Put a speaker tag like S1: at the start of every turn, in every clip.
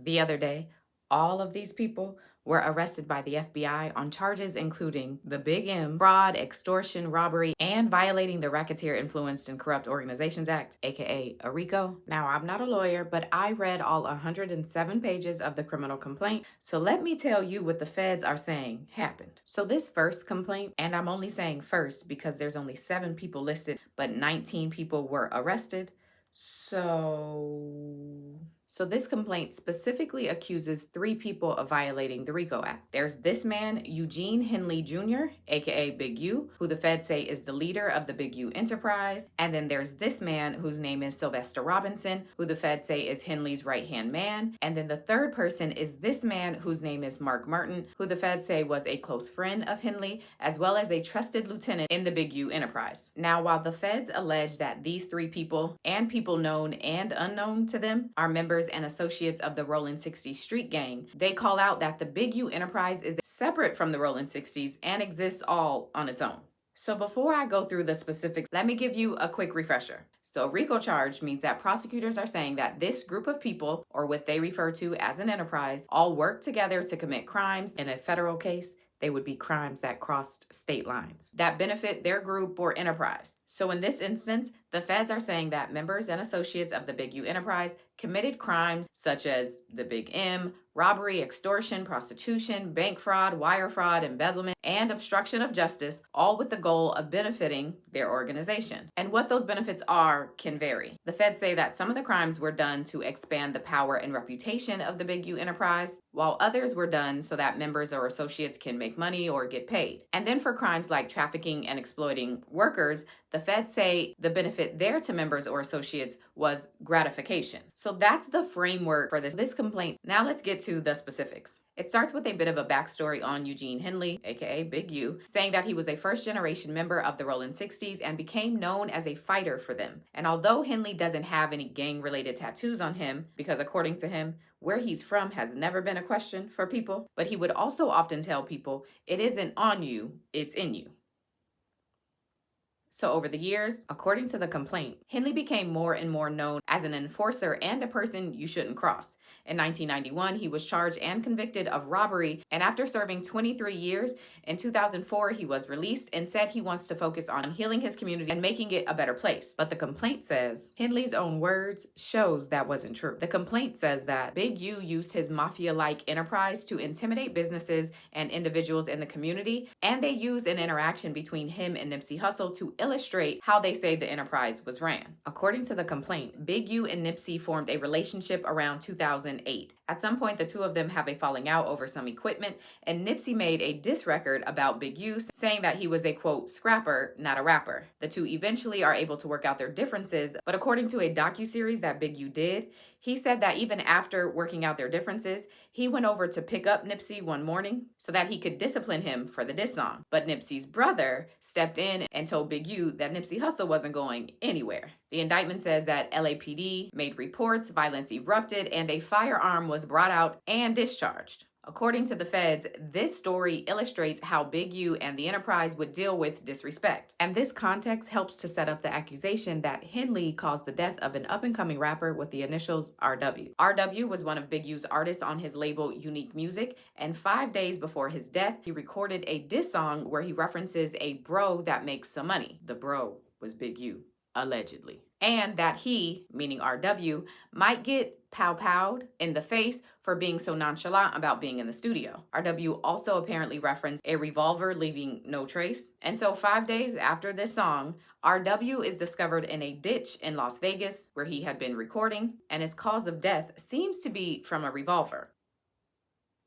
S1: the other day, all of these people were arrested by the FBI on charges including the Big M, fraud, extortion, robbery, and violating the Racketeer Influenced and Corrupt Organizations Act, aka RICO. Now, I'm not a lawyer, but I read all 107 pages of the criminal complaint, so let me tell you what the feds are saying happened. So this first complaint, and I'm only saying first because there's only 7 people listed, but 19 people were arrested. So this complaint specifically accuses 3 people of violating the RICO Act. There's this man, Eugene Henley Jr., aka Big U, who the feds say is the leader of the Big U enterprise. And then there's this man whose name is Sylvester Robinson, who the feds say is Henley's right-hand man. And then the third person is this man whose name is Mark Martin, who the feds say was a close friend of Henley, as well as a trusted lieutenant in the Big U enterprise. Now, while the feds allege that these 3 people and people known and unknown to them are members and associates of the Rolling 60s street gang, they call out that the Big U enterprise is separate from the Rolling 60s and exists all on its own. So before I go through the specifics, let me give you a quick refresher. So RICO charge means that prosecutors are saying that this group of people, or what they refer to as an enterprise, all work together to commit crimes. In a federal case, they would be crimes that crossed state lines that benefit their group or enterprise. So in this instance, the feds are saying that members and associates of the Big U enterprise committed crimes such as the Big M, robbery, extortion, prostitution, bank fraud, wire fraud, embezzlement, and obstruction of justice, all with the goal of benefiting their organization. And what those benefits are can vary. The feds say that some of the crimes were done to expand the power and reputation of the Big U enterprise, while others were done so that members or associates can make money or get paid. And then for crimes like trafficking and exploiting workers, the feds say the benefit there to members or associates was gratification. So that's the framework for this complaint. Now let's get to the specifics. It starts with a bit of a backstory on Eugene Henley, aka Big U, saying that he was a first-generation member of the Rolling 60s and became known as a fighter for them. And although Henley doesn't have any gang-related tattoos on him, because according to him, where he's from has never been a question for people, but he would also often tell people, it isn't on you, it's in you. So over the years, according to the complaint, Henley became more and more known as an enforcer and a person you shouldn't cross. In 1991, he was charged and convicted of robbery, and after serving 23 years, in 2004, he was released and said he wants to focus on healing his community and making it a better place. But the complaint says, Henley's own words shows that wasn't true. The complaint says that Big U used his mafia-like enterprise to intimidate businesses and individuals in the community, and they used an interaction between him and Nipsey Hussle to illustrate how they say the enterprise was ran. According to the complaint, Big U and Nipsey formed a relationship around 2008. At some point, the two of them have a falling out over some equipment, and Nipsey made a diss record about Big U, saying that he was a, quote, scrapper, not a rapper. The two eventually are able to work out their differences, but according to a docuseries that Big U did, he said that even after working out their differences, he went over to pick up Nipsey one morning so that he could discipline him for the diss song. But Nipsey's brother stepped in and told Big U that Nipsey Hussle wasn't going anywhere. The indictment says that LAPD made reports, violence erupted, and a firearm was brought out and discharged. According to the feds, this story illustrates how Big U and the enterprise would deal with disrespect. And this context helps to set up the accusation that Henley caused the death of an up-and-coming rapper with the initials RW. RW was one of Big U's artists on his label Unique Music, and 5 days before his death, he recorded a diss song where he references a bro that makes some money. The bro was Big U, allegedly. And that he, meaning RW, might get pow-powed in the face for being so nonchalant about being in the studio. RW also apparently referenced a revolver leaving no trace. And so 5 days after this song, RW is discovered in a ditch in Las Vegas where he had been recording, and his cause of death seems to be from a revolver.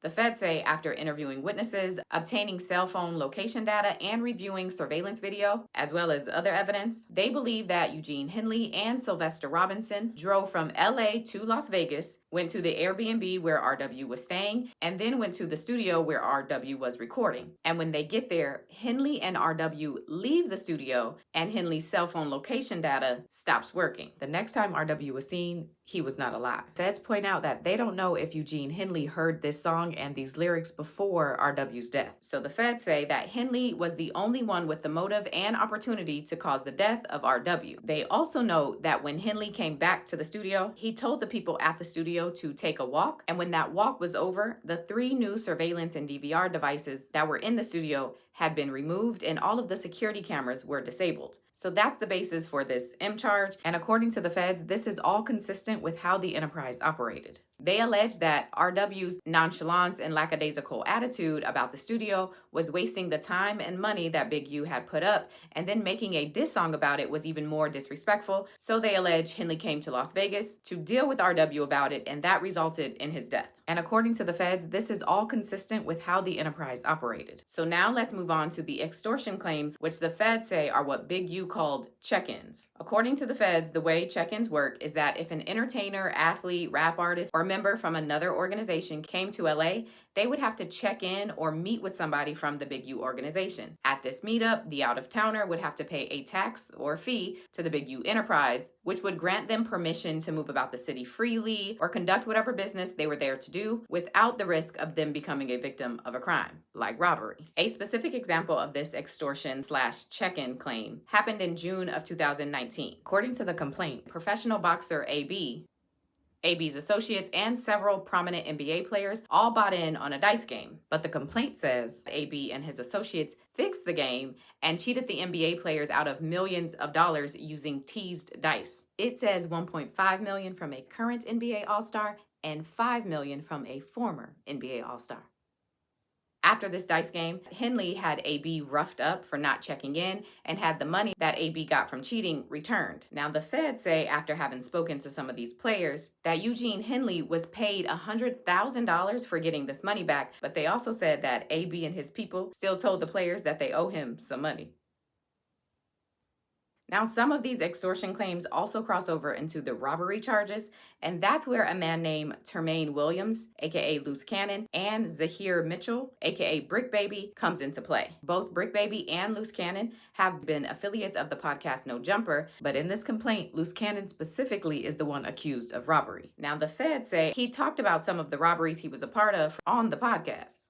S1: The feds say after interviewing witnesses, obtaining cell phone location data, and reviewing surveillance video, as well as other evidence, they believe that Eugene Henley and Sylvester Robinson drove from LA to Las Vegas, went to the Airbnb where RW was staying, and then went to the studio where RW was recording. And when they get there, Henley and RW leave the studio, and Henley's cell phone location data stops working. The next time RW was seen, he was not alive. Feds point out that they don't know if Eugene Henley heard this song and these lyrics before RW's death. So the feds say that Henley was the only one with the motive and opportunity to cause the death of RW. They also note that when Henley came back to the studio, he told the people at the studio to take a walk, and when that walk was over, the 3 new surveillance and DVR devices that were in the studio had been removed and all of the security cameras were disabled. So that's the basis for this M charge, and according to the feds, this is all consistent with how the enterprise operated. They allege that RW's nonchalance and lackadaisical attitude about the studio was wasting the time and money that Big U had put up, and then making a diss song about it was even more disrespectful. So they allege Henley came to Las Vegas to deal with RW about it, and that resulted in his death. And according to the feds, this is all consistent with how the enterprise operated. So now let's move on to the extortion claims, which the feds say are what Big U called check-ins. According to the feds, the way check-ins work is that if an entertainer, athlete, rap artist, or member from another organization came to LA, they would have to check in or meet with somebody from the Big U organization. At this meetup, the out-of-towner would have to pay a tax or fee to the Big U enterprise, which would grant them permission to move about the city freely or conduct whatever business they were there to do without the risk of them becoming a victim of a crime, like robbery. A specific example of this extortion/check-in claim happened in June of 2019. According to the complaint, professional boxer AB's associates, and several prominent NBA players all bought in on a dice game. But the complaint says AB and his associates fixed the game and cheated the NBA players out of millions of dollars using teased dice. It says $1.5 million from a current NBA All-Star and $5 million from a former NBA All-Star. After this dice game, Henley had AB roughed up for not checking in and had the money that AB got from cheating returned. Now, the feds say, after having spoken to some of these players, that Eugene Henley was paid $100,000 for getting this money back, but they also said that AB and his people still told the players that they owe him some money. Now, some of these extortion claims also cross over into the robbery charges, and that's where a man named Termaine Williams, aka Loose Cannon, and Zahir Mitchell, aka Brick Baby, comes into play. Both Brick Baby and Loose Cannon have been affiliates of the podcast No Jumper, but in this complaint, Loose Cannon specifically is the one accused of robbery. Now, the feds say he talked about some of the robberies he was a part of on the podcast.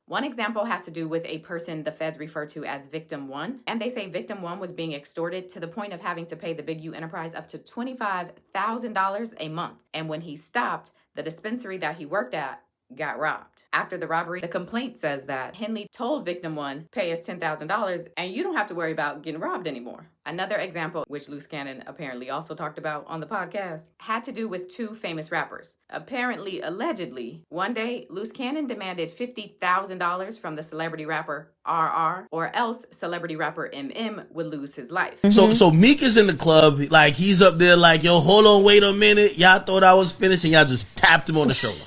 S1: One example has to do with a person the feds refer to as Victim 1, and they say Victim 1 was being extorted to the point of having to pay the Big U enterprise up to $25,000 a month. And when he stopped, the dispensary that he worked at got robbed. After the robbery, the complaint says that Henley told Victim 1, pay us $10,000 and you don't have to worry about getting robbed anymore. Another example, which Loose Cannon apparently also talked about on the podcast, had to do with 2 famous rappers. Apparently, allegedly, one day, Loose Cannon demanded $50,000 from the celebrity rapper RR, or else celebrity rapper MM would lose his life.
S2: So Meek is in the club, like he's up there like, yo, hold on, wait a minute. Y'all thought I was finished and y'all just tapped him on the shoulder.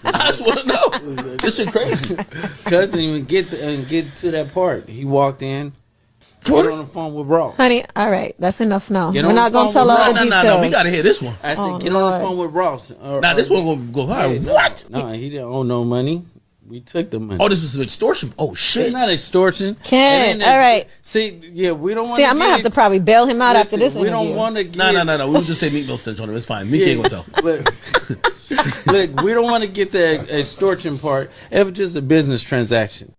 S2: I just want to know. This shit crazy.
S3: Cuz didn't even get to that part. He walked in, got on the phone with Ross.
S4: Honey, all right, that's enough now.
S3: Get
S4: We're
S3: on
S4: not
S3: the
S4: going to
S3: phone
S4: tell
S3: with
S4: all the
S3: Ross.
S4: details.
S2: No, we got to hear this one.
S3: I said,
S4: Oh,
S3: get on
S4: Lord.
S3: the phone with Ross.
S2: Now, this one going to go viral. What?
S3: No, he didn't owe no money. We took the money.
S2: Oh, this was some extortion. Oh,
S3: It's
S2: shit.
S3: not extortion.
S4: Ken,
S3: It ain't
S4: all right.
S3: See, yeah, we don't want
S4: See, I might have to probably bail him out after this
S3: We
S4: interview.
S3: don't want to get...
S2: No. We would just say Meek Mill stench on him. It's fine. Meek ain't going to tell.
S3: Look, we don't want to get the extortion part. It was just a business transaction.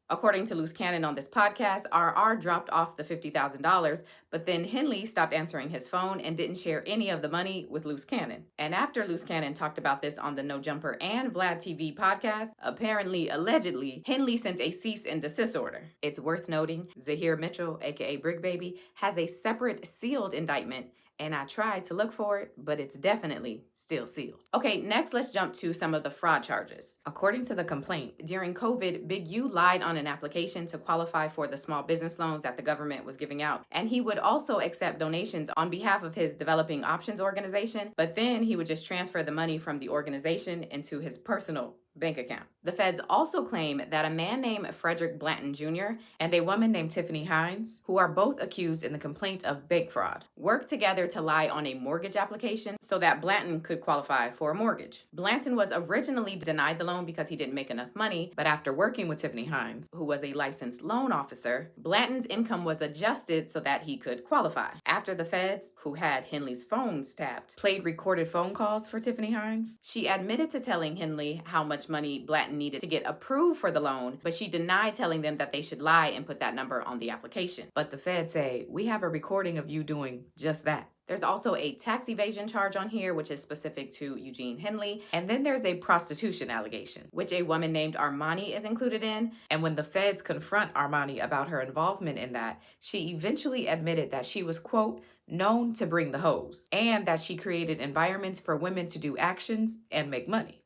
S1: According to Loose Cannon on this podcast, RR dropped off the $50,000, but then Henley stopped answering his phone and didn't share any of the money with Loose Cannon. And after Loose Cannon talked about this on the No Jumper and Vlad TV podcast, allegedly, Henley sent a cease and desist order. It's worth noting, Zahir Mitchell, aka Brick Baby, has a separate sealed indictment, and I tried to look for it, but it's definitely still sealed. Okay, next let's jump to some of the fraud charges. According to the complaint, during COVID, Big U lied on an application to qualify for the small business loans that the government was giving out, and he would also accept donations on behalf of his Developing Options organization, but then he would just transfer the money from the organization into his personal bank account. The feds also claim that a man named Frederick Blanton Jr. and a woman named Tiffany Hines, who are both accused in the complaint of bank fraud, worked together to lie on a mortgage application so that Blanton could qualify for a mortgage. Blanton was originally denied the loan because he didn't make enough money, but after working with Tiffany Hines, who was a licensed loan officer, Blanton's income was adjusted so that he could qualify. After the feds, who had Henley's phones tapped, played recorded phone calls for Tiffany Hines, she admitted to telling Henley how much money Blanton needed to get approved for the loan, but she denied telling them that they should lie and put that number on the application. But the feds say, we have a recording of you doing just that. There's also a tax evasion charge on here, which is specific to Eugene Henley. And then there's a prostitution allegation, which a woman named Armani is included in. And when the feds confront Armani about her involvement in that, she eventually admitted that she was, quote, known to bring the hoes, and that she created environments for women to do actions and make money.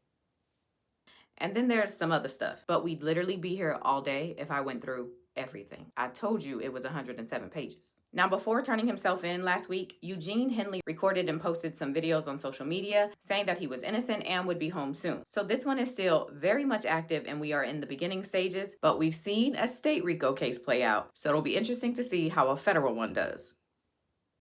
S1: And then there's some other stuff, but we'd literally be here all day if I went through everything. I told you it was 107 pages. Now, before turning himself in last week, Eugene Henley recorded and posted some videos on social media saying that he was innocent and would be home soon. So this one is still very much active and we are in the beginning stages, but we've seen a state RICO case play out. So it'll be interesting to see how a federal one does.